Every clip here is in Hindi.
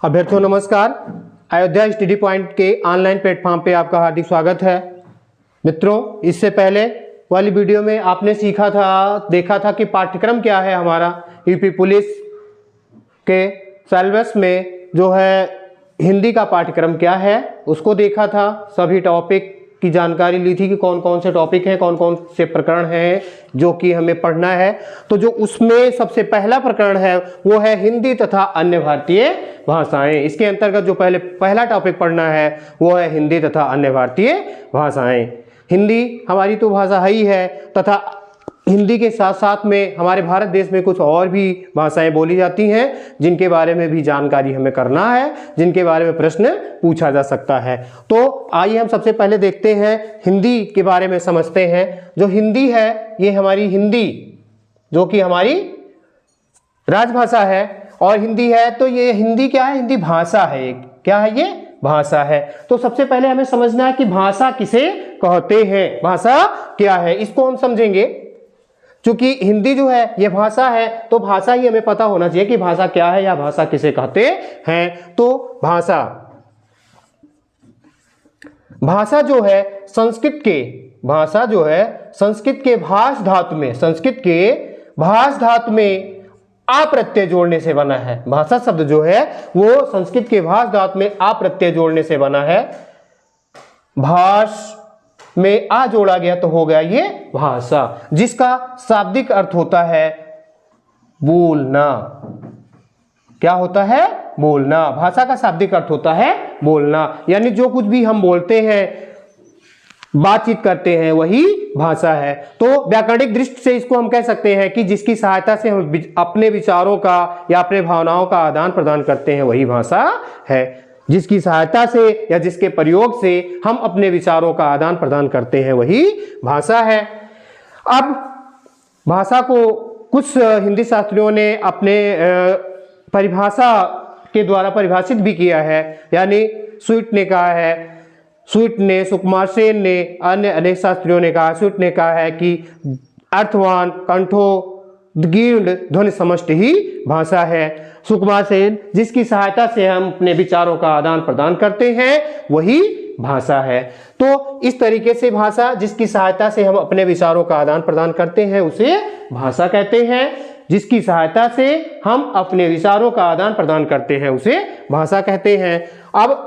अभ्यर्थियों नमस्कार। अयोध्या स्टडी पॉइंट के ऑनलाइन प्लेटफॉर्म पे आपका हार्दिक स्वागत है। मित्रों, इससे पहले वाली वीडियो में आपने देखा था कि पाठ्यक्रम क्या है हमारा। यूपी पुलिस के सिलेबस में जो है हिंदी का पाठ्यक्रम क्या है उसको देखा था। सभी टॉपिक की जानकारी ली थी कि कौन कौन से टॉपिक हैं, कौन कौन से प्रकरण हैं जो कि हमें पढ़ना है। तो जो उसमें सबसे पहला प्रकरण है वो है हिंदी तथा अन्य भारतीय भाषाएं। इसके अंतर्गत जो पहला टॉपिक पढ़ना है वो है हिंदी तथा अन्य भारतीय भाषाएं। हिंदी हमारी तो भाषा ही है तथा हिंदी के साथ साथ में हमारे भारत देश में कुछ और भी भाषाएं बोली जाती हैं जिनके बारे में भी जानकारी हमें करना है, जिनके बारे में प्रश्न पूछा जा सकता है। तो आइए हम सबसे पहले देखते हैं हिंदी के बारे में समझते हैं। जो हिंदी है ये हमारी हिंदी जो कि हमारी राजभाषा है और हिंदी है। तो ये हिंदी क्या है? हिंदी भाषा है। एक क्या है? ये भाषा है। तो सबसे पहले हमें समझना है कि भाषा किसे कहते हैं, भाषा क्या है, इसको हम समझेंगे। चूंकि हिंदी जो है ये भाषा है तो भाषा ही हमें पता होना चाहिए कि भाषा क्या है या भाषा किसे कहते हैं। तो भाषा जो है संस्कृत के भाष धातु में आ प्रत्यय जोड़ने से बना है। भाषा शब्द जो है वो संस्कृत के भाष धातु में आ प्रत्यय जोड़ने से बना है। भाष में आ जोड़ा गया तो हो गया ये भाषा, जिसका शाब्दिक अर्थ होता है बोलना। क्या होता है? बोलना। भाषा का शाब्दिक अर्थ होता है बोलना, यानी जो कुछ भी हम बोलते हैं, बातचीत करते हैं, वही भाषा है। तो व्याकरणिक दृष्टि से इसको हम कह सकते हैं कि जिसकी सहायता से हम अपने विचारों का या अपने भावनाओं का आदान प्रदान करते हैं वही भाषा है। जिसकी सहायता से या जिसके प्रयोग से हम अपने विचारों का आदान प्रदान करते हैं वही भाषा है। अब भाषा को कुछ हिंदी शास्त्रियों ने अपने परिभाषा के द्वारा परिभाषित भी किया है। यानी स्वीट ने कहा है, सुकुमार सेन ने, अन्य अनेक शास्त्रियों ने कहा, स्वीट ने कहा है कि अर्थवान कंठोद्गीर्ण ध्वनि समष्टि ही भाषा है। सुकुमार सेन, जिसकी सहायता से हम अपने विचारों का आदान प्रदान करते हैं वही भाषा है। तो इस तरीके से भाषा जिसकी सहायता से हम अपने विचारों का आदान प्रदान करते हैं उसे भाषा कहते हैं। जिसकी सहायता से हम अपने विचारों का आदान प्रदान करते हैं उसे भाषा कहते हैं। अब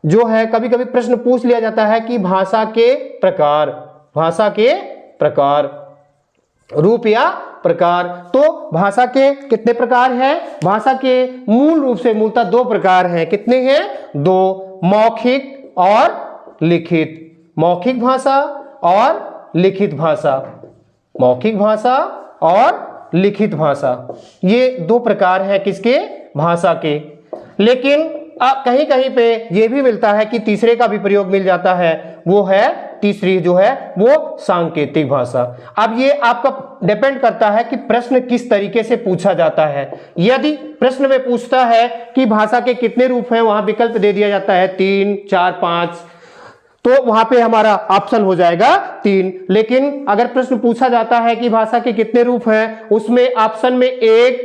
जो है कभी कभी प्रश्न पूछ लिया जाता है कि भाषा के प्रकार रूप या प्रकार। तो भाषा के कितने प्रकार हैं? भाषा के मूल रूप से मूलतः दो प्रकार हैं। कितने हैं? दो, मौखिक और लिखित। मौखिक भाषा और लिखित भाषा। मौखिक भाषा और लिखित भाषा, ये दो प्रकार हैं किसके? भाषा के। लेकिन कहीं कहीं पे ये भी मिलता है कि तीसरे का भी प्रयोग मिल जाता है, वो है तीसरी जो है वो सांकेतिक भाषा। अब ये आपका डिपेंड करता है कि प्रश्न किस तरीके से पूछा जाता है। यदि प्रश्न में पूछता है कि भाषा के कितने रूप हैं, वहां विकल्प दे दिया जाता है 3, 4, 5, तो वहां पे हमारा ऑप्शन हो जाएगा 3। लेकिन अगर प्रश्न पूछा जाता है कि भाषा के कितने रूप हैं, उसमें ऑप्शन में 1,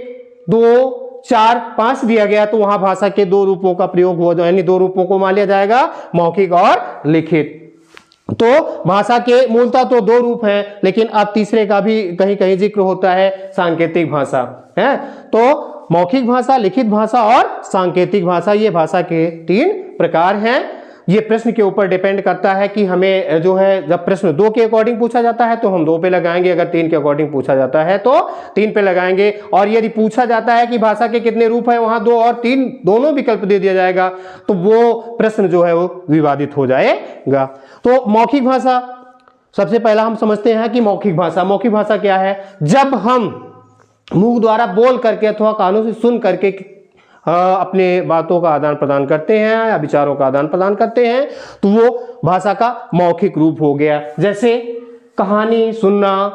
2, 4, 5 दिया गया तो वहां भाषा के दो रूपों का प्रयोग हो, यानी दो रूपों को मान लिया जाएगा, मौखिक और लिखित। तो भाषा के मूलतः तो दो रूप हैं, लेकिन अब तीसरे का भी कहीं कहीं जिक्र होता है, सांकेतिक भाषा है। तो मौखिक भाषा, लिखित भाषा और सांकेतिक भाषा, ये भाषा के 3 प्रकार हैं। ये प्रश्न के ऊपर डिपेंड करता है कि हमें जो है जब प्रश्न 2 के अकॉर्डिंग पूछा जाता है तो हम 2 पे लगाएंगे, अगर 3 के अकॉर्डिंग पूछा जाता है तो 3 पे लगाएंगे। और यदि पूछा जाता है कि भाषा के कितने रूप हैं, वहां 2 और 3 दोनों विकल्प दे दिया जाएगा तो वो प्रश्न जो है वो विवादित हो जाएगा। तो मौखिक भाषा सबसे पहला हम समझते हैं कि मौखिक भाषा क्या है? जब हम मुंह द्वारा बोल करके अथवा कानों से सुन करके अपने बातों का आदान प्रदान करते हैं या विचारों का आदान प्रदान करते हैं तो वो भाषा का मौखिक रूप हो गया। जैसे कहानी सुनना,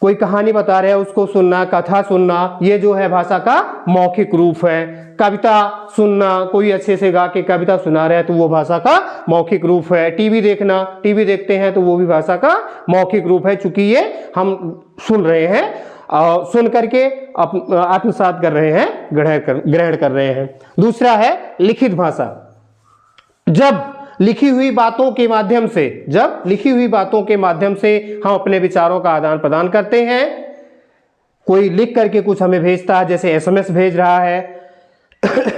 कोई कहानी बता रहे हैं उसको सुनना, कथा सुनना, ये जो है भाषा का मौखिक रूप है। कविता सुनना, कोई अच्छे से गा के कविता सुना रहे हैं तो वो भाषा का मौखिक रूप है। टीवी देखना, टीवी देखते हैं तो वो भी भाषा का मौखिक रूप है, चूंकि ये हम सुन रहे हैं सुन करके आत्मसात कर रहे हैं, ग्रहण कर रहे हैं। दूसरा है लिखित भाषा। जब लिखी हुई बातों के माध्यम से हम अपने विचारों का आदान प्रदान करते हैं। कोई लिख करके कुछ हमें भेजता है, जैसे एसएमएस भेज रहा है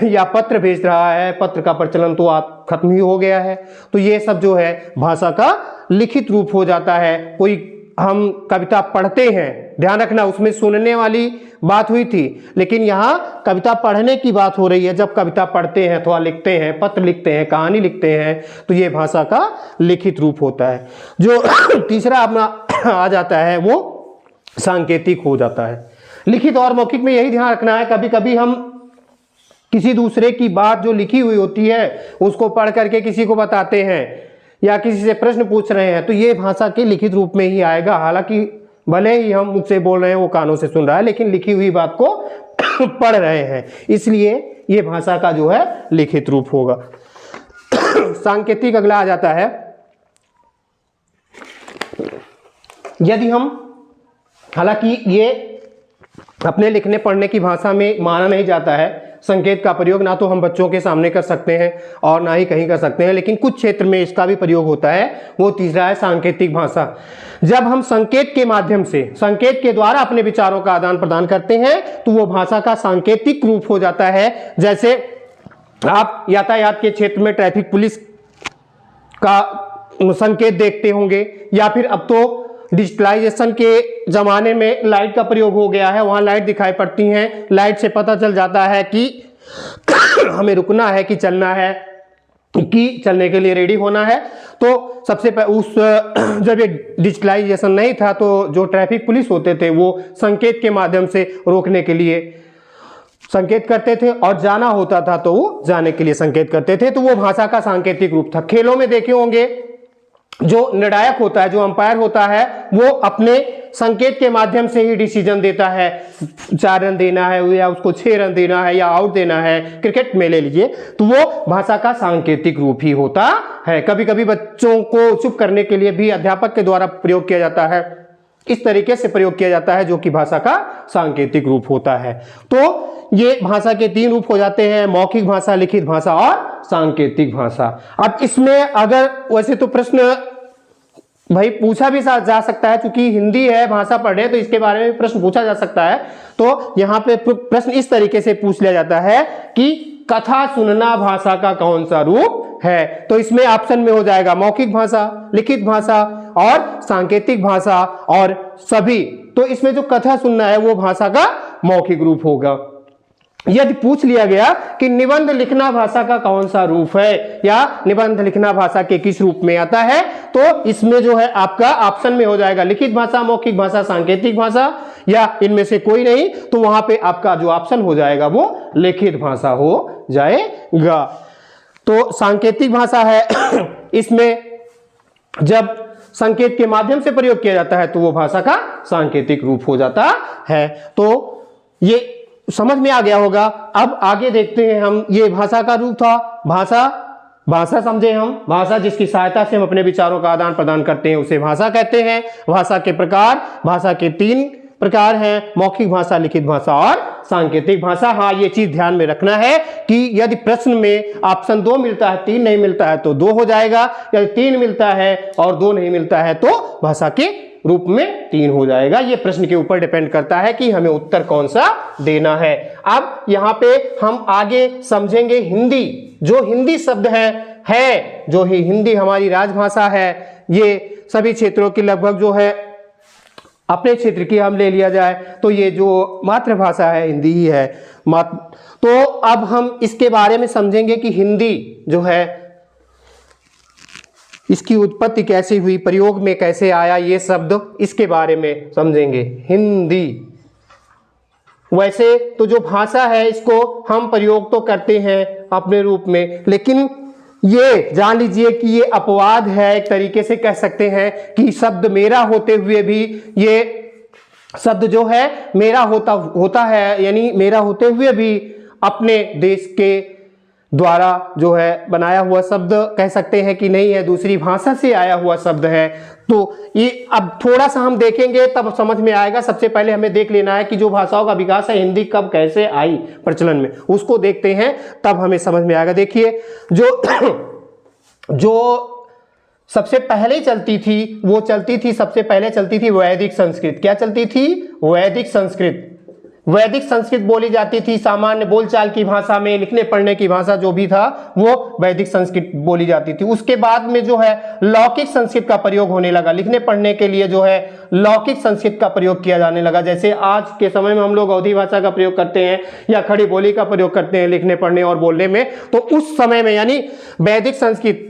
या पत्र भेज रहा है, पत्र का प्रचलन तो आप खत्म ही हो गया है, तो ये सब जो है भाषा का लिखित रूप हो जाता है। कोई हम कविता पढ़ते हैं, ध्यान रखना उसमें सुनने वाली बात हुई थी, लेकिन यहाँ कविता पढ़ने की बात हो रही है। जब कविता पढ़ते हैं अथवा लिखते हैं, पत्र लिखते हैं, कहानी लिखते हैं, तो ये भाषा का लिखित रूप होता है। जो तीसरा अपना आ जाता है वो सांकेतिक हो जाता है। लिखित और मौखिक में यही ध्यान रखना है, कभी कभी हम किसी दूसरे की बात जो लिखी हुई होती है उसको पढ़ करके किसी को बताते हैं या किसी से प्रश्न पूछ रहे हैं, तो ये भाषा के लिखित रूप में ही आएगा। हालांकि भले ही हम मुझसे बोल रहे हैं, वो कानों से सुन रहा है, लेकिन लिखी हुई बात को पढ़ रहे हैं, इसलिए ये भाषा का जो है लिखित रूप होगा। सांकेतिक अगला आ जाता है। यदि हम, हालांकि ये अपने लिखने पढ़ने की भाषा में माना नहीं जाता है, संकेत का प्रयोग ना तो हम बच्चों के सामने कर सकते हैं और ना ही कहीं कर सकते हैं, लेकिन कुछ क्षेत्र में इसका भी प्रयोग होता है। वो तीसरा है सांकेतिक भाषा। जब हम संकेत के माध्यम से, संकेत के द्वारा अपने विचारों का आदान प्रदान करते हैं, तो वो भाषा का सांकेतिक रूप हो जाता है। जैसे आप यातायात के क्षेत्र में ट्रैफिक पुलिस का संकेत देखते होंगे, या फिर अब तो डिजिटलाइजेशन के जमाने में लाइट का प्रयोग हो गया है, वहां लाइट दिखाई पड़ती हैं, लाइट से पता चल जाता है कि हमें रुकना है कि चलना है, कि चलने के लिए रेडी होना है। तो सबसे जब ये डिजिटलाइजेशन नहीं था, तो जो ट्रैफिक पुलिस होते थे वो संकेत के माध्यम से रोकने के लिए संकेत करते थे, और जाना होता था तो वो जाने के लिए संकेत करते थे। तो वो भाषा का सांकेतिक रूप था। खेलों में देखे होंगे, जो निर्णायक होता है, जो अंपायर होता है, वो अपने संकेत के माध्यम से ही डिसीजन देता है, 4 रन देना है या उसको 6 रन देना है या आउट देना है। क्रिकेट में ले लीजिए, तो वो भाषा का सांकेतिक रूप ही होता है। कभी कभी बच्चों को चुप करने के लिए भी अध्यापक के द्वारा प्रयोग किया जाता है, इस तरीके से प्रयोग किया जाता है, जो कि भाषा का सांकेतिक रूप होता है। तो ये भाषा के 3 रूप हो जाते हैं, मौखिक भाषा, लिखित भाषा और सांकेतिक भाषा। अब इसमें अगर वैसे तो प्रश्न भाई पूछा भी जा सकता है, क्योंकि हिंदी है, भाषा पढ़ रहे हैं, तो इसके बारे में प्रश्न पूछा जा सकता है। तो यहाँ पे प्रश्न इस तरीके से पूछ लिया जाता है कि कथा सुनना भाषा का कौन सा रूप है। तो इसमें ऑप्शन में हो जाएगा मौखिक भाषा, लिखित भाषा और सांकेतिक भाषा और सभी। तो इसमें जो कथा सुनना है वो भाषा का मौखिक रूप होगा। यदि पूछ लिया गया कि निबंध लिखना भाषा का कौन सा रूप है, या निबंध लिखना भाषा के किस रूप में आता है, तो इसमें जो है आपका ऑप्शन में हो जाएगा लिखित भाषा, मौखिक भाषा, सांकेतिक भाषा, या इनमें से कोई नहीं। तो वहां पे आपका जो ऑप्शन हो जाएगा वो लिखित भाषा हो जाएगा। तो सांकेतिक भाषा है, इसमें जब संकेत के माध्यम से प्रयोग किया जाता है तो वो भाषा का सांकेतिक रूप हो जाता है। तो ये समझ में आ गया होगा। अब आगे देखते हैं हम, ये भाषा का रूप था। भाषा समझे हम, भाषा जिसकी सहायता से हम अपने विचारों का आदान प्रदान करते हैं उसे भाषा कहते हैं। भाषा के प्रकार, भाषा के 3 प्रकार हैं, मौखिक भाषा, लिखित भाषा और सांकेतिक भाषा। हाँ, ये चीज ध्यान में रखना है कि यदि प्रश्न में ऑप्शन 2 मिलता है, 3 नहीं मिलता है तो 2 हो जाएगा, यदि 3 मिलता है और 2 नहीं मिलता है तो भाषा के रूप में 3 हो जाएगा। ये प्रश्न के ऊपर डिपेंड करता है कि हमें उत्तर कौन सा देना है। अब यहाँ पे हम आगे समझेंगे हिंदी। जो हिंदी शब्द है जो ही हिंदी हमारी राजभाषा है, ये सभी क्षेत्रों की लगभग जो है, अपने क्षेत्र की हम ले लिया जाए तो ये जो मातृभाषा है हिंदी ही है। तो अब हम इसके बारे में समझेंगे कि हिंदी जो है, इसकी उत्पत्ति कैसे हुई, प्रयोग में कैसे आया ये शब्द, इसके बारे में समझेंगे। हिंदी वैसे तो जो भाषा है इसको हम प्रयोग तो करते हैं अपने रूप में, लेकिन ये जान लीजिए कि ये अपवाद है, एक तरीके से कह सकते हैं कि शब्द मेरा होते हुए भी, ये शब्द जो है मेरा होता है, यानी मेरा होते हुए भी अपने देश के द्वारा जो है बनाया हुआ शब्द कह सकते हैं कि नहीं है, दूसरी भाषा से आया हुआ शब्द है। तो ये अब थोड़ा सा हम देखेंगे तब समझ में आएगा। सबसे पहले हमें देख लेना है कि जो भाषाओं का विकास है हिंदी कब कैसे आई प्रचलन में, उसको देखते हैं तब हमें समझ में आएगा। देखिए जो सबसे पहले चलती थी वो चलती थी, सबसे पहले चलती थी वैदिक संस्कृत। क्या चलती थी? वैदिक संस्कृत। वैदिक संस्कृत बोली जाती थी, सामान्य बोलचाल की भाषा में, लिखने पढ़ने की भाषा जो भी था वो वैदिक संस्कृत बोली जाती थी। उसके बाद में जो है लौकिक संस्कृत का प्रयोग होने लगा, लिखने पढ़ने के लिए जो है लौकिक संस्कृत का प्रयोग किया जाने लगा। जैसे आज के समय में हम लोग अवधी भाषा का प्रयोग करते हैं या खड़ी बोली का प्रयोग करते हैं लिखने पढ़ने और बोलने में। तो उस समय में यानी वैदिक संस्कृत,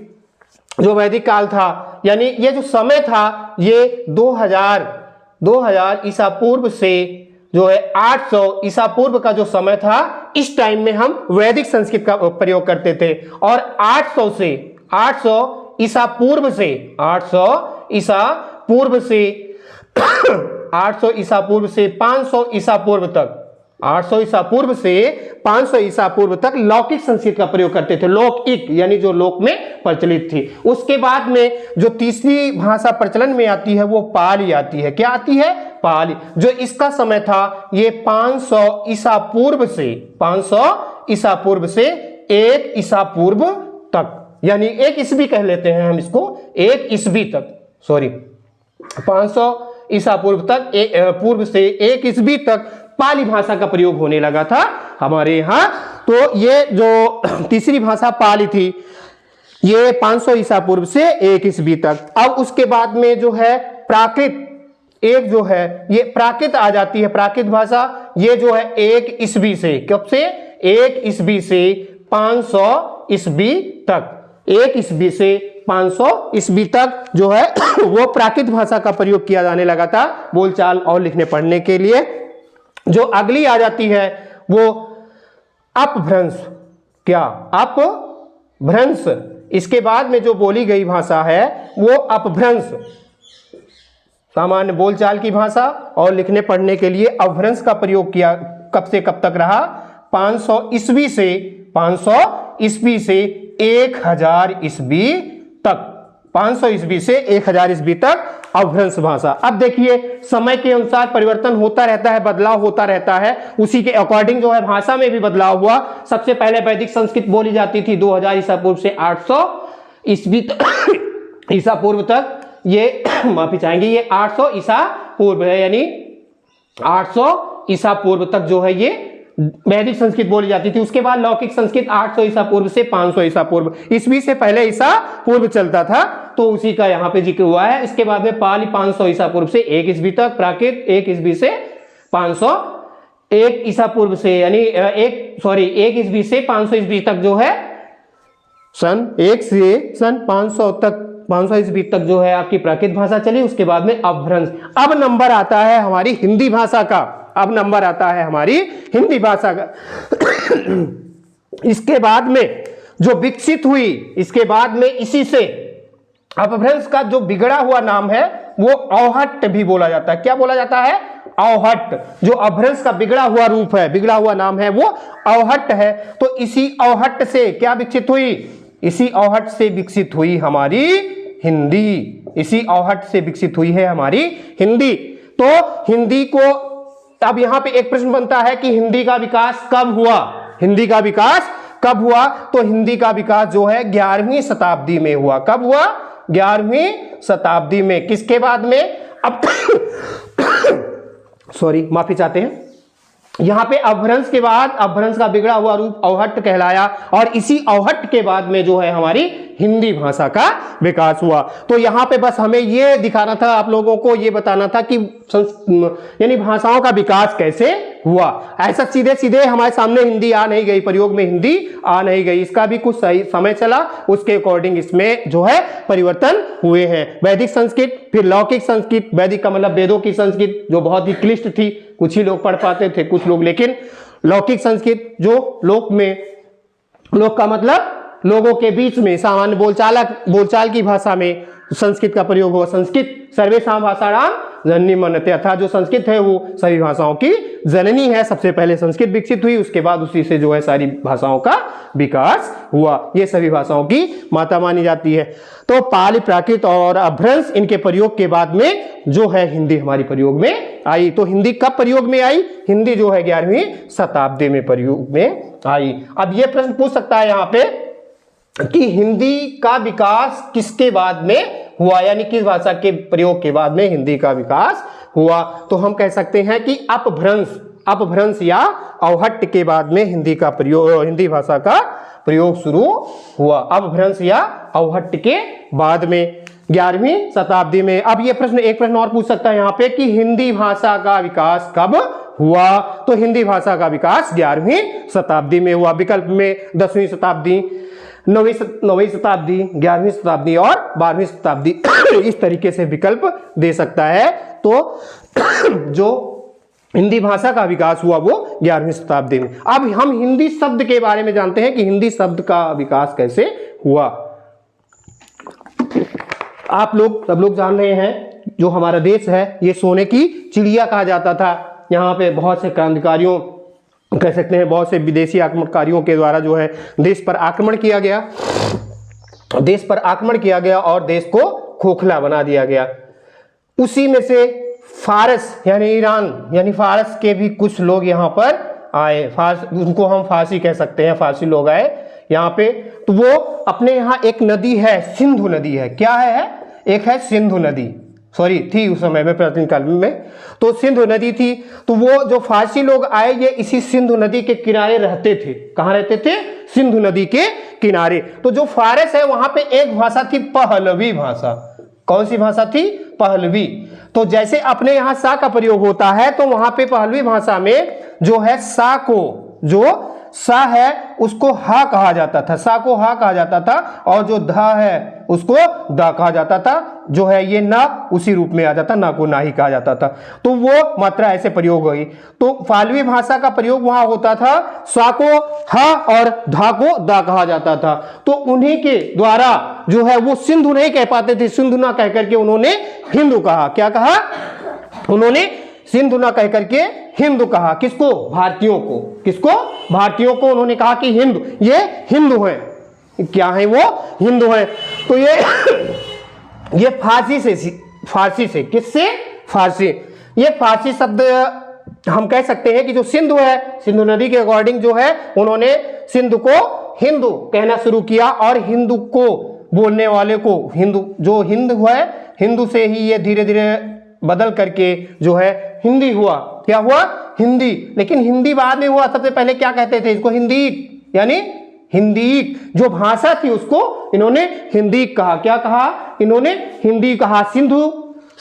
जो वैदिक काल था, यानी ये जो समय था ये 2000 ईसा पूर्व से जो है 800 ईसा पूर्व का जो समय था, इस टाइम में हम वैदिक संस्कृत का प्रयोग करते थे। और 800 ईसा पूर्व से 800 ईसा पूर्व से 800 ईसा पूर्व से 500 ईसा पूर्व तक, 800 ईसा पूर्व से 500 ईसा पूर्व तक लौकिक संस्कृत का प्रयोग करते थे। लौकिक यानी जो लोक में प्रचलित थी। उसके बाद में जो तीसरी भाषा प्रचलन में आती है वो पाली आती है। क्या आती है? पाली। जो इसका समय था ये 500 ईसा पूर्व से 500 ईसा पूर्व से 1 ईसा पूर्व तक, यानी 1 ईस्वी कह लेते हैं हम इसको, 1 ईस्वी तक, सॉरी 500 ईसा पूर्व तक, पूर्व से 1 ईस्वी तक पाली भाषा का प्रयोग होने लगा था हमारे यहाँ। तो ये जो तीसरी भाषा पाली थी ये 500 ईसा पूर्व से 1 ईस्वी तक। अब उसके बाद में जो है प्राकृत, एक जो है ये प्राकृत आ जाती है, प्राकृत भाषा। ये जो है 1 ईस्वी से, कब से? 1 ईस्वी से 500 ईस्वी तक, 1 ईस्वी से 500 ईस्वी तक जो है वो प्राकृत भाषा का प्रयोग किया जाने लगा था बोलचाल और लिखने पढ़ने के लिए। जो अगली आ जाती है वो अपभ्रंश। क्या? अपभ्रंश। इसके बाद में जो बोली गई भाषा है वो अपभ्रंश, सामान्य बोलचाल की भाषा और लिखने पढ़ने के लिए अपभ्रंश का प्रयोग किया। कब से कब तक रहा? 500 ईस्वी से 1000 ईस्वी तक, 500 ईस्वी से 1000 ईस्वी तक अपभ्रंश भाषा। अब देखिए समय के अनुसार परिवर्तन होता रहता है, बदलाव होता रहता है, उसी के अकॉर्डिंग जो है भाषा में भी बदलाव हुआ। सबसे पहले वैदिक संस्कृत बोली जाती थी 2000 ईसा पूर्व से 800 ईस्वी ईसा पूर्व तक। ये माफी चाहेंगे, ये 800 ईसा पूर्व है, यानी 800 ईसा पूर्व तक जो है ये वैदिक संस्कृत बोली जाती थी। उसके बाद लौकिक संस्कृत 800 ईसा पूर्व से 500 ईसा पूर्व, ईस्वी से पहले ईसा पूर्व चलता था, तो उसी का यहाँ पे जिक्र हुआ है। इसके बाद में पाली 500 ईसा पूर्व से 1 ईस्वी तक, प्राकृत 1 ईस्वी से 501 ईसा पूर्व से, यानी 1 ईस्वी से 500 ईस्वी तक जो है सन 1 से सन 500 तक, 500 ईस्वी तक जो है आपकी प्राकृत भाषा चली। उसके बाद में अपभ्रंश। अब नंबर आता है हमारी हिंदी भाषा का, अब नंबर आता है हमारी हिंदी भाषा का। इसके बाद में जो विकसित हुई, इसके बाद में इसी से अपभ्रंश का जो बिगड़ा हुआ नाम है वो औहट्ट भी बोला जाता है। क्या बोला जाता है? औहट्ट। जो अपभ्रंश का बिगड़ा हुआ रूप है, बिगड़ा हुआ नाम है वो औहट्ट है। तो इसी औहट्ट से क्या विकसित हुई? इसी औहट्ट से विकसित हुई हमारी हिंदी। इसी औहट्ट से विकसित हुई है हमारी हिंदी। तो हिंदी को अब यहां पे एक प्रश्न बनता है कि हिंदी का विकास कब हुआ? हिंदी का विकास कब हुआ? तो हिंदी का विकास जो है 11वीं शताब्दी में हुआ। कब हुआ? 11वीं शताब्दी में। किसके बाद में? अब सॉरी माफी चाहते हैं, यहां पे अपभ्रंश के बाद अपभ्रंश का बिगड़ा हुआ रूप औहट्ट कहलाया, और इसी औहट्ट के बाद में जो है हमारी हिंदी भाषा का विकास हुआ। तो यहां पे बस हमें ये दिखाना था, आप लोगों को ये बताना था कि यानी भाषाओं का विकास कैसे हुआ। ऐसा सीधे सीधे हमारे सामने हिंदी आ नहीं गई, प्रयोग में हिंदी आ नहीं गई, इसका भी कुछ सही समय चला, उसके अकॉर्डिंग इसमें जो है परिवर्तन हुए हैं। वैदिक संस्कृत, फिर लौकिक संस्कृत, वैदिक का मतलब वेदों की संस्कृत जो बहुत ही क्लिष्ट थी, कुछ ही लोग पढ़ पाते थे, कुछ लोग, लेकिन लौकिक संस्कृत जो लोक में, लोक का मतलब लोगों के बीच में बोलचाल की भाषा में संस्कृत का प्रयोग हुआ। संस्कृत सर्वेषां भाषाणां जननी मन्यते, अर्थात जो संस्कृत है वो सभी भाषाओं की जननी है। सबसे पहले संस्कृत विकसित हुई, उसके बाद उसी से जो है सारी भाषाओं का विकास हुआ। ये सभी भाषाओं की माता मानी जाती है। तो पाली, प्राकृत और अपभ्रंश इनके प्रयोग के बाद में जो है हिंदी हमारी प्रयोग में आई। तो हिंदी कब प्रयोग में आई? हिंदी जो है 11वीं शताब्दी में प्रयोग में आई। अब ये प्रश्न पूछ सकता है यहाँ पे कि हिंदी का विकास किसके बाद में हुआ, यानी किस भाषा के प्रयोग के बाद में हिंदी का विकास हुआ? तो हम कह सकते हैं कि अपभ्रंश या अवहट्ट के बाद में हिंदी का प्रयोग, हिंदी भाषा का प्रयोग शुरू हुआ। अपभ्रंश या अवहट्ट के बाद में 11वीं शताब्दी में। अब ये प्रश्न, एक प्रश्न और पूछ सकता है यहाँ पे कि हिंदी भाषा का विकास कब हुआ? तो हिंदी भाषा का विकास 11वीं शताब्दी में हुआ। विकल्प में 10वीं शताब्दी, 9वीं शताब्दी, 11वीं शताब्दी और 12वीं शताब्दी इस तरीके से विकल्प दे सकता है। तो जो हिंदी भाषा का विकास हुआ वो 11वीं शताब्दी में। अब हम हिंदी शब्द के बारे में जानते हैं कि हिंदी शब्द का विकास कैसे हुआ। आप लोग सब लोग जान रहे हैं, जो हमारा देश है ये सोने की चिड़िया कहा जाता था। यहाँ पे बहुत से क्रांतिकारियों, कह सकते हैं बहुत से विदेशी आक्रमणकारियों के द्वारा जो है देश पर आक्रमण किया गया और देश को खोखला बना दिया गया। उसी में से फारस यानी ईरान यानी फारस के भी कुछ लोग यहाँ पर आए। उनको हम फारसी कह सकते हैं, फारसी लोग आए यहाँ पे। तो वो अपने यहाँ एक नदी है, सिंधु नदी है। क्या है? एक है सिंधु नदी, थी उस समय में, प्राचीन काल में। तो सिंधु नदी थी। तो वो जो फारसी लोग आए ये इसी सिंधु नदी के किनारे रहते थे। कहाँ रहते थे? सिंधु नदी के किनारे। तो जो फारस है वहां पे एक भाषा थी पहलवी भाषा। कौन सी भाषा थी? पहलवी। तो जैसे अपने यहाँ सा का प्रयोग होता है तो वहां पे पहलवी भाषा में जो है सा को, जो सा है उसको हा कहा जाता था, सा को हा कहा जाता था, और जो धा है उसको दा कहा जाता था। जो है ये ना उसी रूप में आ जाता, ना को ना ही कहा जाता था। तो वो मात्रा ऐसे प्रयोग हुई। तो पहलवी भाषा का प्रयोग वहां होता था, सा को हा और धा को दा कहा जाता था। तो उन्हीं के द्वारा जो है वो सिंधु नहीं कह पाते थे, सिंधु ना कह करके उन्होंने हिंदू कहा। क्या कहा? उन्होंने सिंधु ना कह करके हिंदू कहा। किसको? भारतीयों को। किसको? भारतीयों को उन्होंने कहा कि हिंदू, ये हिंदू हैं। क्या है वो? हिंदू हैं। तो ये फारसी से किससे? फारसी। ये फारसी शब्द हम कह सकते हैं कि जो सिंधु है, सिंधु नदी के अकॉर्डिंग जो है उन्होंने सिंधु को हिंदू कहना शुरू किया, और हिंदू को बोलने वाले को हिंदू, जो हिंदू है, हिंदू से ही ये धीरे धीरे बदल करके जो है हिंदी हुआ। क्या हुआ? हिंदी। लेकिन हिंदी बाद में हुआ। सबसे पहले क्या कहते थे इसको? हिंदी, यानी हिंदी जो भाषा थी उसको इन्होंने हिंदी कहा। क्या कहा? इन्होंने हिंदी कहा। सिंधु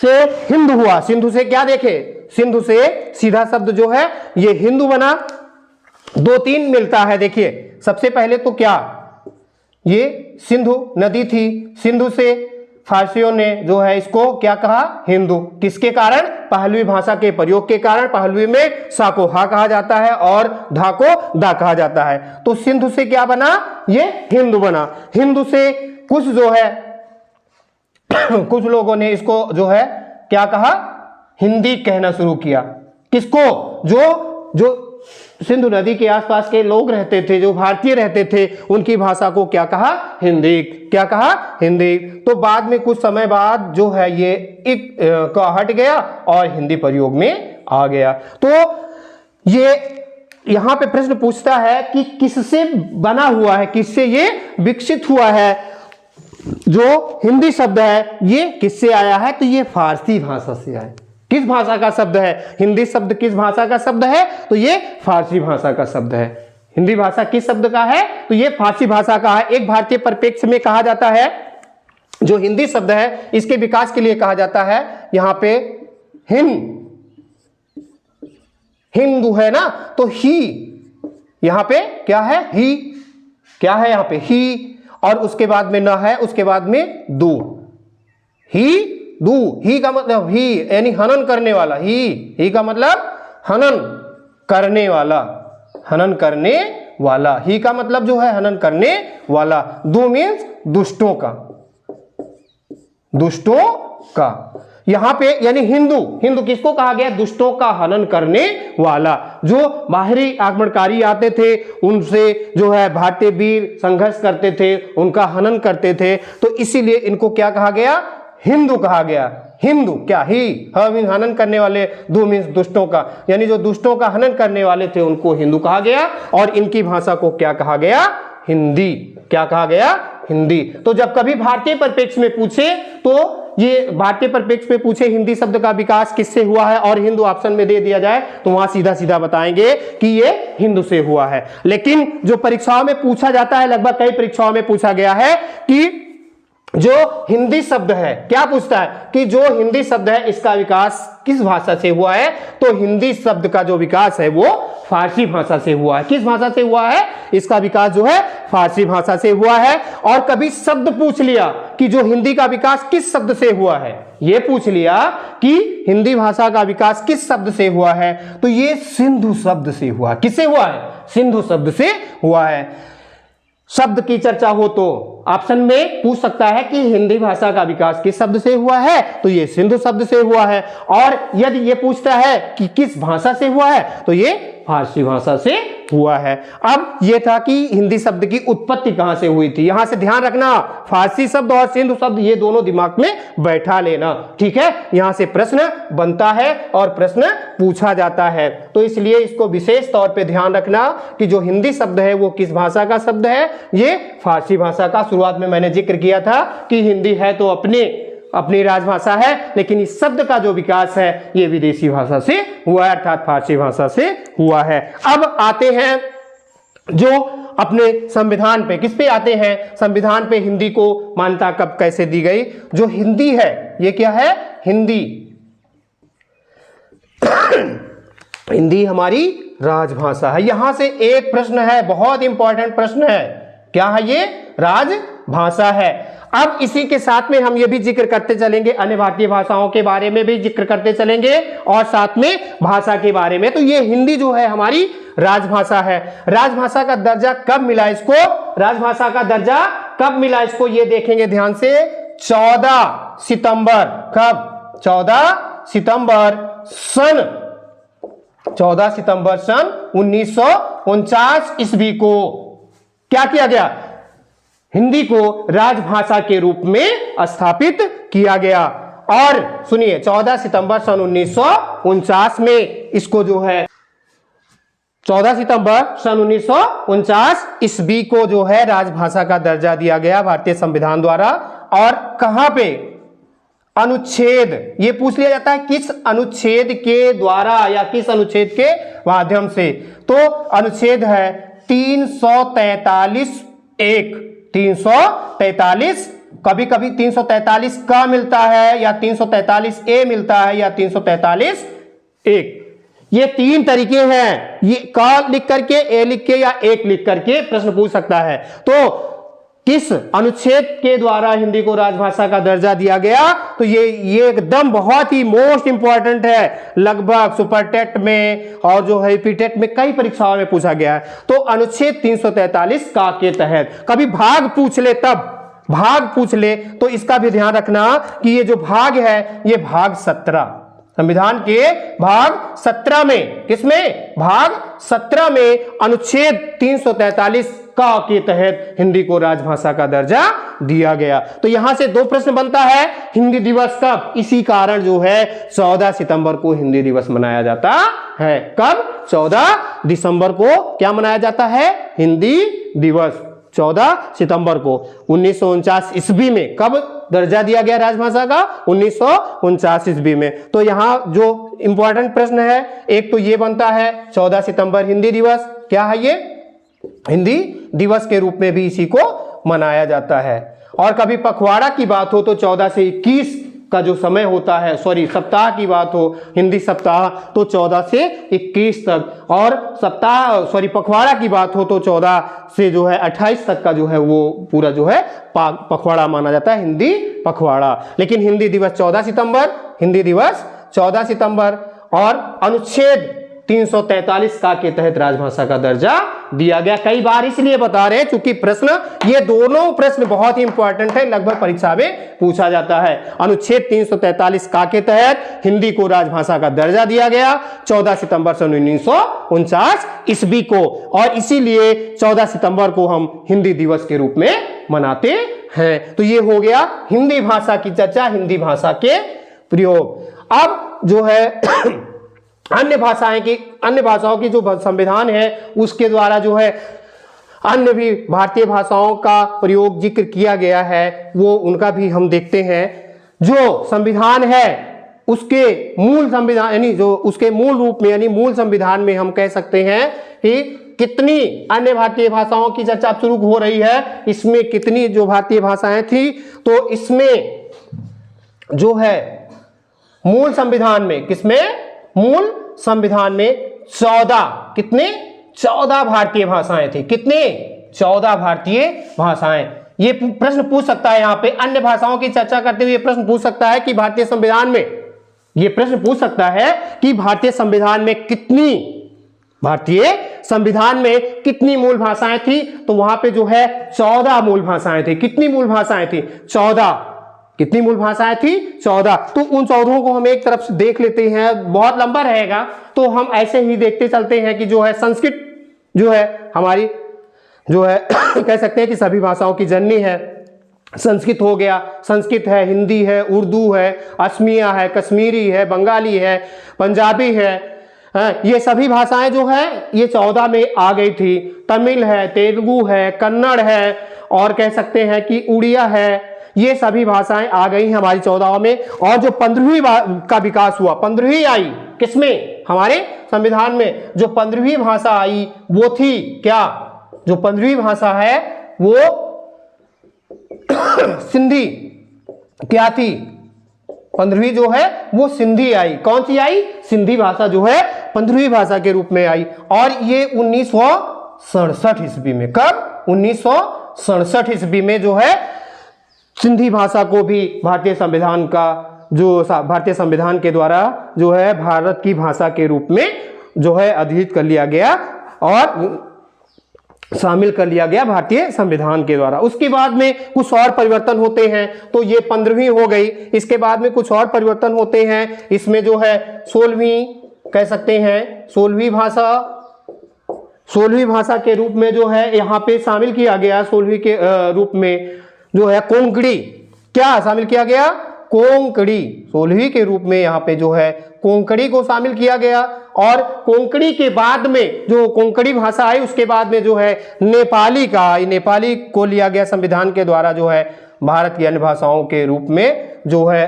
से हिंदू हुआ। सिंधु से क्या देखे? सिंधु से सीधा शब्द जो है ये हिंदू बना। 2-3 मिलता है। देखिए सबसे पहले तो क्या, ये सिंधु नदी थी, सिंधु से फारसियों ने जो है इसको क्या कहा? हिंदू। किसके कारण? पहलवी भाषा के प्रयोग के कारण। पहलवी में सा को हा कहा जाता है और धा को दा कहा जाता है। तो सिंधु से क्या बना? ये हिंदू बना। हिंदू से कुछ जो है कुछ लोगों ने इसको जो है क्या कहा? हिंदी कहना शुरू किया। किसको? जो सिंधु नदी के आसपास के लोग रहते थे, जो भारतीय रहते थे, उनकी भाषा को क्या कहा? हिंदी। क्या कहा? हिंदी। तो बाद में कुछ समय बाद जो है ये एक का हट गया और हिंदी प्रयोग में आ गया। तो ये यहां पे प्रश्न पूछता है कि किससे बना हुआ है, किससे ये विकसित हुआ है? जो हिंदी शब्द है ये किससे आया है? तो ये फारसी भाषा से आया। किस भाषा का शब्द है? हिंदी शब्द किस भाषा का शब्द है? तो ये फारसी भाषा का शब्द है। हिंदी भाषा किस शब्द का है? तो ये फारसी भाषा का है। एक भारतीय परिप्रेक्ष्य में कहा जाता है, जो हिंदी शब्द है इसके विकास के लिए कहा जाता है यहां पे हिंदू है ना, तो ही यहां पे क्या है? ही। क्या है यहां पे? ही। और उसके बाद में न है, उसके बाद में दू। ही दू। ही का मतलब ही यानी हनन करने वाला। ही का मतलब हनन करने वाला। हनन करने वाला। ही का मतलब जो है हनन करने वाला। दू मीन्स दुष्टों का। दुष्टों का। यहां पे यानी हिंदू, हिंदू किसको कहा गया? दुष्टों का हनन करने वाला, जो बाहरी आक्रमणकारी आते थे उनसे जो है भारतीय वीर संघर्ष करते थे, उनका हनन करते थे, तो इसीलिए इनको क्या कहा गया? हिंदू कहा गया। हिंदू क्या? ही मीन हनन करने वाले, दो मीन्स दुष्टों का, यानी जो दुष्टों का हनन करने वाले थे उनको हिंदू कहा गया। और इनकी भाषा को क्या कहा गया? हिंदी। क्या कहा गया? हिंदी। तो जब कभी भारतीय परिप्रेक्ष्य में पूछे तो ये भारतीय परिप्रेक्ष्य में पूछे हिंदी शब्द का विकास किससे हुआ है और हिंदू ऑप्शन में दे दिया जाए तो वहां सीधा सीधा बताएंगे कि ये हिंदू से हुआ है। लेकिन जो परीक्षाओं में पूछा जाता है, लगभग कई परीक्षाओं में पूछा गया है कि जो हिंदी शब्द है, क्या पूछता है कि जो हिंदी शब्द है इसका विकास किस भाषा से हुआ है? तो हिंदी शब्द का जो विकास है वो फारसी भाषा से हुआ है। किस भाषा से हुआ है? इसका विकास जो है फारसी भाषा से हुआ है। और कभी शब्द पूछ लिया कि जो हिंदी का विकास किस शब्द से हुआ है, ये पूछ लिया कि हिंदी भाषा का विकास किस शब्द से हुआ है, तो ये सिंधु शब्द से हुआ। किससे हुआ है? सिंधु शब्द से हुआ है। शब्द की चर्चा हो तो ऑप्शन में पूछ सकता है कि हिंदी भाषा का विकास किस शब्द से हुआ है, तो ये सिंधु शब्द से हुआ है। और यदि ये पूछता है कि किस भाषा से हुआ है, तो ये फारसी भाषा से हुआ है। अब ये था कि हिंदी शब्द की उत्पत्ति कहां से हुई थी। यहां से ध्यान रखना, फारसी शब्द और सिंधु शब्द ये दोनों दिमाग में बैठा लेना, ठीक है। यहां से प्रश्न बनता है और प्रश्न पूछा जाता है, तो इसलिए इसको विशेष तौर पे ध्यान रखना कि जो हिंदी शब्द है वो किस भाषा का शब्द है, ये फारसी भाषा का। शुरुआत में मैंने जिक्र किया था कि हिंदी है तो अपनी राजभाषा है, लेकिन इस शब्द का जो विकास है ये विदेशी भाषा से हुआ है, अर्थात फारसी भाषा से हुआ है। अब आते हैं जो अपने संविधान पे, किस पे आते हैं? संविधान पे हिंदी को मान्यता कब कैसे दी गई? जो हिंदी है ये क्या है? हिंदी हिंदी हमारी राजभाषा है। यहां से एक प्रश्न है, बहुत इंपॉर्टेंट प्रश्न है, क्या है ये? राजभाषा है। अब इसी के साथ में हम ये भी जिक्र करते चलेंगे, अन्य भारतीय भाषाओं के बारे में भी जिक्र करते चलेंगे और साथ में भाषा के बारे में। तो ये हिंदी जो है हमारी राजभाषा है। राजभाषा का दर्जा कब मिला इसको? राजभाषा का दर्जा कब मिला इसको ये देखेंगे ध्यान से। 14 सितंबर। कब? 14 सितंबर सन 1949 ईस्वी को क्या किया गया? हिंदी को राजभाषा के रूप में स्थापित किया गया। और सुनिए, 14 सितंबर सन 1949 में इसको जो है 14 सितंबर सन 1949 ईस्वी को जो है राजभाषा का दर्जा दिया गया भारतीय संविधान द्वारा। और कहां पे? अनुच्छेद, ये पूछ लिया जाता है किस अनुच्छेद के द्वारा या किस अनुच्छेद के माध्यम से। तो अनुच्छेद है 343 कभी कभी 343 का मिलता है या 343 ए मिलता है या 343 एक, ये तीन तरीके हैं। ये का लिख करके, ए लिख के या एक लिख करके प्रश्न पूछ सकता है। तो किस अनुच्छेद के द्वारा हिंदी को राजभाषा का दर्जा दिया गया? तो ये एकदम बहुत ही मोस्ट इंपॉर्टेंट है, लगभग सुपर टेट में और जो है पीटेट में कई परीक्षाओं में पूछा गया है। तो अनुच्छेद 343 का के तहत कभी भाग पूछ ले, तब भाग पूछ ले तो इसका भी ध्यान रखना कि ये जो भाग है ये भाग 17 संविधान के भाग 17 में, किसमें? भाग 17 में अनुच्छेद 343 का के तहत हिंदी को राजभाषा का दर्जा दिया गया। तो यहां से दो प्रश्न बनता है, हिंदी दिवस कब? इसी कारण जो है 14 सितंबर को हिंदी दिवस मनाया जाता है। कब? 14 दिसंबर को क्या मनाया जाता है? हिंदी दिवस 14 सितंबर को 1949 ईस्वी में। कब दर्जा दिया गया राजभाषा का? 1949 ईस्वी में। तो यहां जो इंपॉर्टेंट प्रश्न है एक तो ये बनता है 14 सितंबर हिंदी दिवस, क्या है ये? हिंदी दिवस के रूप में भी इसी को मनाया जाता है। और कभी पखवाड़ा की बात हो तो 14 से 21 का जो समय होता है, सप्ताह की बात हो, हिंदी सप्ताह, तो 14 से 21 तक। और पखवाड़ा की बात हो तो 14 से जो है 28 तक का जो है वो पूरा जो है पखवाड़ा माना जाता है, हिंदी पखवाड़ा। लेकिन हिंदी दिवस 14 सितंबर, हिंदी दिवस 14 सितंबर। और अनुच्छेद 343 का के तहत राजभाषा का दर्जा दिया गया। कई बार इसलिए बता रहे हैं क्योंकि प्रश्न, ये दोनों प्रश्न बहुत ही इंपॉर्टेंट है, लगभग परीक्षा में पूछा जाता है। अनुच्छेद 343 का के तहत हिंदी को राजभाषा का दर्जा दिया गया 14 सितंबर सन 1949 ईस्वी को, और इसीलिए 14 सितंबर को हम हिंदी दिवस के रूप में मनाते हैं। तो ये हो गया हिंदी भाषा की चर्चा, हिंदी भाषा के प्रयोग। अब जो है अन्य भाषाओं की जो संविधान है उसके द्वारा जो है अन्य भी भारतीय भाषाओं का प्रयोग जिक्र किया गया है, वो उनका भी हम देखते हैं। जो संविधान है उसके मूल संविधान यानी जो उसके मूल रूप में यानी मूल संविधान में हम कह सकते हैं कि कितनी अन्य भारतीय भाषाओं की चर्चा शुरू हो रही है, इसमें कितनी जो भारतीय भाषाएं थी, तो इसमें जो है मूल संविधान में, किसमें, मूल संविधान में 14 कितने 14 भारतीय भाषाएं थी। कितने 14 भारतीय भाषाएं। ये प्रश्न पूछ सकता है, यहां पे अन्य भाषाओं की चर्चा करते हुए प्रश्न पूछ सकता है कि भारतीय संविधान में, ये प्रश्न पूछ सकता है कि भारतीय संविधान में कितनी मूल भाषाएं थी, तो वहां पे जो है 14 मूल भाषाएं थी। कितनी मूल भाषाएं थी? 14। कितनी मूल भाषाएं थी? 14। तो उन 14 को हम एक तरफ से देख लेते हैं, बहुत लंबा रहेगा तो हम ऐसे ही देखते चलते हैं कि जो है संस्कृत जो है हमारी जो है कह सकते हैं कि सभी भाषाओं की जननी है। संस्कृत हो गया, संस्कृत है, हिंदी है, उर्दू है, असमिया है, कश्मीरी है, बंगाली है, पंजाबी है, ये सभी भाषाएं जो है ये 14 में आ गई थी। तमिल है, तेलुगु है, कन्नड़ है, और कह सकते हैं कि उड़िया है, ये सभी भाषाएं आ गई हैं हमारी 14 में। और जो 15वीं का विकास हुआ, 15वीं आई किसमें? हमारे संविधान में। जो 15वीं भाषा आई वो थी क्या? जो 15वीं भाषा है वो सिंधी क्या थी? 15वीं जो है वो सिंधी आई। कौन सी आई? सिंधी भाषा जो है 15वीं भाषा के रूप में आई। और ये 1967 ईस्वी में, कब? 1967 ईस्वी में जो है सिंधी भाषा को भी भारतीय संविधान के द्वारा जो है भारत की भाषा के रूप में जो है अधिकृत कर लिया गया और शामिल कर लिया गया भारतीय संविधान के द्वारा। उसके बाद में कुछ और परिवर्तन होते हैं, तो ये 15वीं हो गई। इसके बाद में कुछ और परिवर्तन होते हैं, इसमें जो है 16वीं कह सकते हैं, 16वीं भाषा के रूप में जो है यहाँ पे शामिल किया गया। 16वीं के रूप में जो है कोंकणी, क्या शामिल किया गया? कोंकणी। 16वीं के रूप में यहाँ पे जो है कोंकणी को शामिल किया गया। और कोंकणी के बाद में जो कोंकणी भाषा आई उसके बाद में जो है नेपाली को लिया गया संविधान के द्वारा, जो है भारत की अन्य भाषाओं के रूप में जो है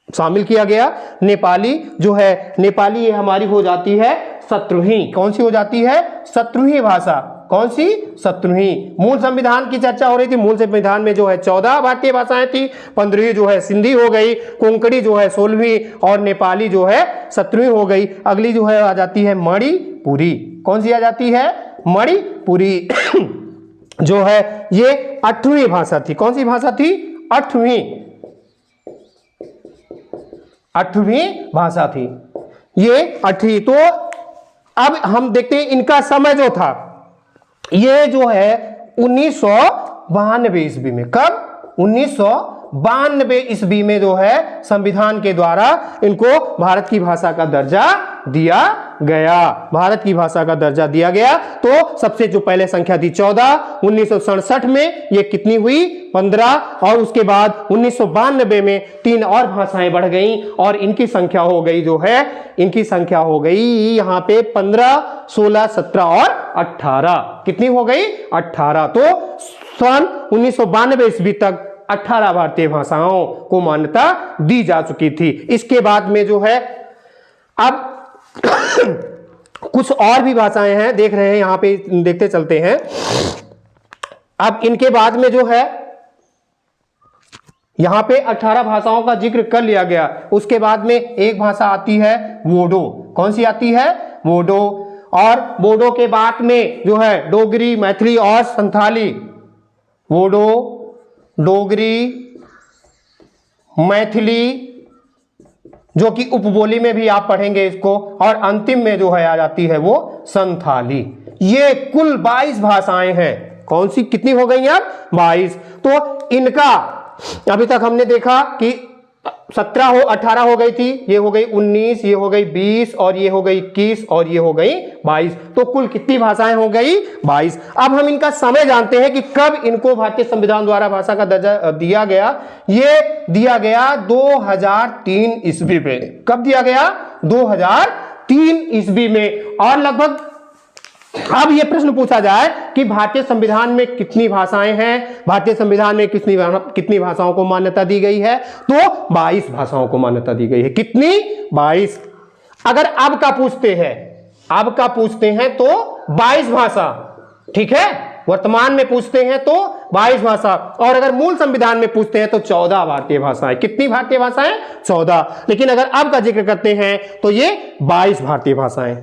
शामिल किया गया। नेपाली जो है, नेपाली ये हमारी हो जाती है 17वीं। कौन सी हो जाती है? 17वीं भाषा। कौन सी? 17वीं। मूल संविधान की चर्चा हो रही थी। मूल संविधान में जो है 14 भारतीय भाषाएं थी, 15वीं जो है सिंधी हो गई, कोंकणी जो है 16वीं, और नेपाली जो है 17वीं हो गई। अगली जो है आ जाती है मणिपुरी। कौन सी आ जाती है? मणिपुरी जो है ये 8वीं भाषा थी। कौन सी भाषा थी? 8वीं भाषा थी ये, 8वीं। तो अब हम देखते हैं इनका समय जो था, ये जो है 1992 ईस्वी में। कब? 1992 ईस्वी में जो है संविधान के द्वारा इनको भारत की भाषा का दर्जा दिया गया। भारत की भाषा का दर्जा दिया गया। तो सबसे जो पहले संख्या थी 14, 1967 में ये कितनी हुई? 15, और उसके बाद 1992 में 3 और भाषाएं बढ़ गई और इनकी संख्या हो गई जो है, इनकी संख्या हो गई यहाँ पे 15, 16, 17 और 18। कितनी हो गई? 18। तो सन 1992 ईस्वी तक 18 भारतीय भाषाओं को मान्यता दी जा चुकी थी। इसके बाद में जो है अब कुछ और भी भाषाएं हैं, देख रहे हैं यहां पे, देखते चलते हैं। अब इनके बाद में जो है यहां पे 18 भाषाओं का जिक्र कर लिया गया। उसके बाद में एक भाषा आती है बोडो। कौन सी आती है? बोडो। और बोडो के बाद में जो है डोगरी, मैथिली और संथाली। बोडो, डोगरी, मैथिली जो कि उपबोली में भी आप पढ़ेंगे इसको, और अंतिम में जो है आ जाती है वो संथाली। ये कुल 22 भाषाएं हैं। कौन सी कितनी हो गई अब? 22। तो इनका अभी तक हमने देखा कि 18 हो गई थी, ये हो गई 19, ये हो गई 20, और ये हो गई 21, और ये हो गई 22। तो कुल कितनी भाषाएं हो गई? 22। अब हम इनका समय जानते हैं कि कब इनको भारतीय संविधान द्वारा भाषा का दर्जा दिया गया। ये दिया गया 2003 ईस्वी में। कब दिया गया? 2003 ईस्वी में। और लगभग अब यह प्रश्न पूछा जाए कि भारतीय संविधान में कितनी भाषाएं हैं, भारतीय संविधान में कितनी भाषाओं को मान्यता दी गई है, तो 22 भाषाओं को मान्यता दी गई है। कितनी? 22। अगर अब का पूछते हैं तो 22 भाषा, ठीक है। वर्तमान में पूछते हैं तो 22 भाषा, और अगर मूल संविधान में पूछते हैं तो 14 भारतीय भाषाएं। कितनी भारतीय भाषाएं? 14। लेकिन अगर अब का जिक्र करते हैं तो ये 22 भारतीय भाषाएं।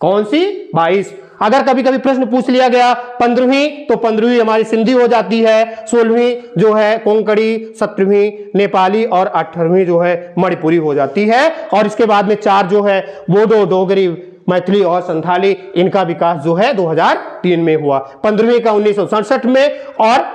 कौन सी? 22। अगर कभी कभी प्रश्न पूछ लिया गया 15वीं, तो 15वीं हमारी सिंधी हो जाती है, 16वीं जो है कोंकणी, 17वीं नेपाली, और 18वीं जो है मणिपुरी हो जाती है। और इसके बाद में 4 जो है बोडो, डोगरी, मैथिली और संथाली, इनका विकास जो है 2003 में हुआ। 15वीं का 1967 में, और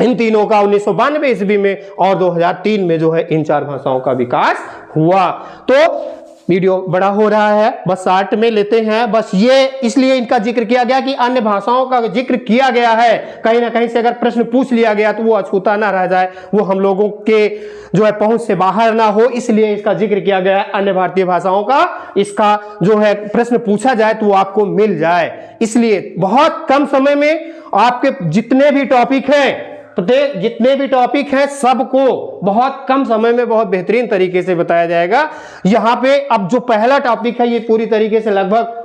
इन तीनों का 1992 ईस्वी में, और 2003 में जो है इन 4 भाषाओं का विकास हुआ। तो वीडियो बड़ा हो रहा है, बस 60 में लेते हैं। बस ये इसलिए इनका जिक्र किया गया कि अन्य भाषाओं का जिक्र किया गया है, कहीं ना कहीं से अगर प्रश्न पूछ लिया गया तो वो अछूता ना रह जाए, वो हम लोगों के जो है पहुंच से बाहर ना हो, इसलिए इसका जिक्र किया गया है अन्य भारतीय भाषाओं का। इसका जो है प्रश्न पूछा जाए तो वो आपको मिल जाए। इसलिए बहुत कम समय में आपके जितने भी टॉपिक हैं, जितने भी टॉपिक हैं सबको बहुत कम समय में बहुत बेहतरीन तरीके से बताया जाएगा। यहां पे अब जो पहला टॉपिक है ये पूरी तरीके से लगभग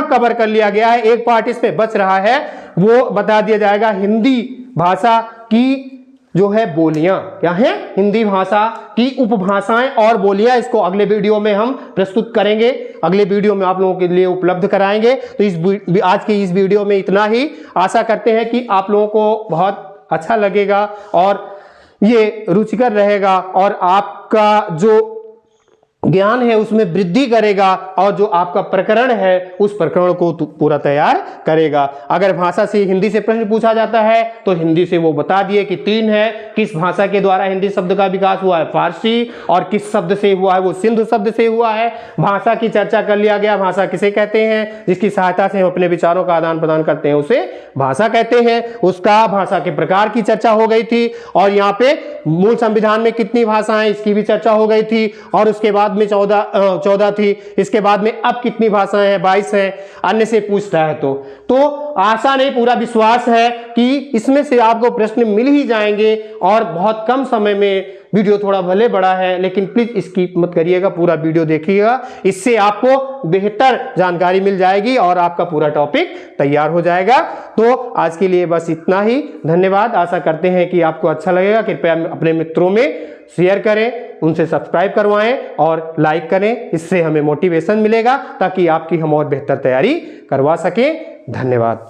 कवर कर लिया गया है। एक पार्ट इसमें बच रहा है, वो बता दिया जाएगा। हिंदी भाषा की जो है बोलियां क्या हैं? हिंदी भाषा की उपभाषाएं और बोलियां, इसको अगले वीडियो में हम प्रस्तुत करेंगे, अगले वीडियो में आप लोगों के लिए उपलब्ध कराएंगे। तो आज के इस वीडियो में इतना ही। आशा करते हैं कि आप लोगों को बहुत अच्छा लगेगा और ये रुचिकर रहेगा, और आपका जो ज्ञान है उसमें वृद्धि करेगा, और जो आपका प्रकरण है उस प्रकरण को पूरा तैयार करेगा। अगर भाषा से हिंदी से प्रश्न पूछा जाता है तो हिंदी से वो बता दिए कि 3 है। किस भाषा के द्वारा हिंदी शब्द का विकास हुआ है? फारसी। और किस शब्द से हुआ है? वो सिंधु शब्द से हुआ है। भाषा की चर्चा कर लिया गया। भाषा किसे कहते हैं? जिसकी सहायता से हम अपने विचारों का आदान प्रदान करते हैं उसे भाषा कहते हैं। उसका भाषा के प्रकार की चर्चा हो गई थी, और यहाँ पे मूल संविधान में कितनी भाषाएं, इसकी भी चर्चा हो गई थी। और उसके बाद में 14 थी। इसके बाद में अब कितनी भाषाएं हैं? 22 हैं। अन्य से पूछता है तो आशा नहीं, पूरा विश्वास है कि इसमें से आपको प्रश्न मिल ही जाएंगे, और बहुत कम समय में। वीडियो थोड़ा भले बड़ा है, लेकिन प्लीज स्किप मत करिएगा, पूरा वीडियो देखिएगा। इससे आपको बेहतर जानकारी मिल जाएगी और आपका पूरा टॉपिक तैयार हो जाएगा। तो आज के लिए बस इतना ही। धन्यवाद। आशा करते हैं कि आपको अच्छा लगेगा। कृपया अपने मित्रों में शेयर करें, उनसे सब्सक्राइब करवाएं और लाइक करें। इससे हमें मोटिवेशन मिलेगा ताकि आपकी हम और बेहतर तैयारी करवा सकें। धन्यवाद।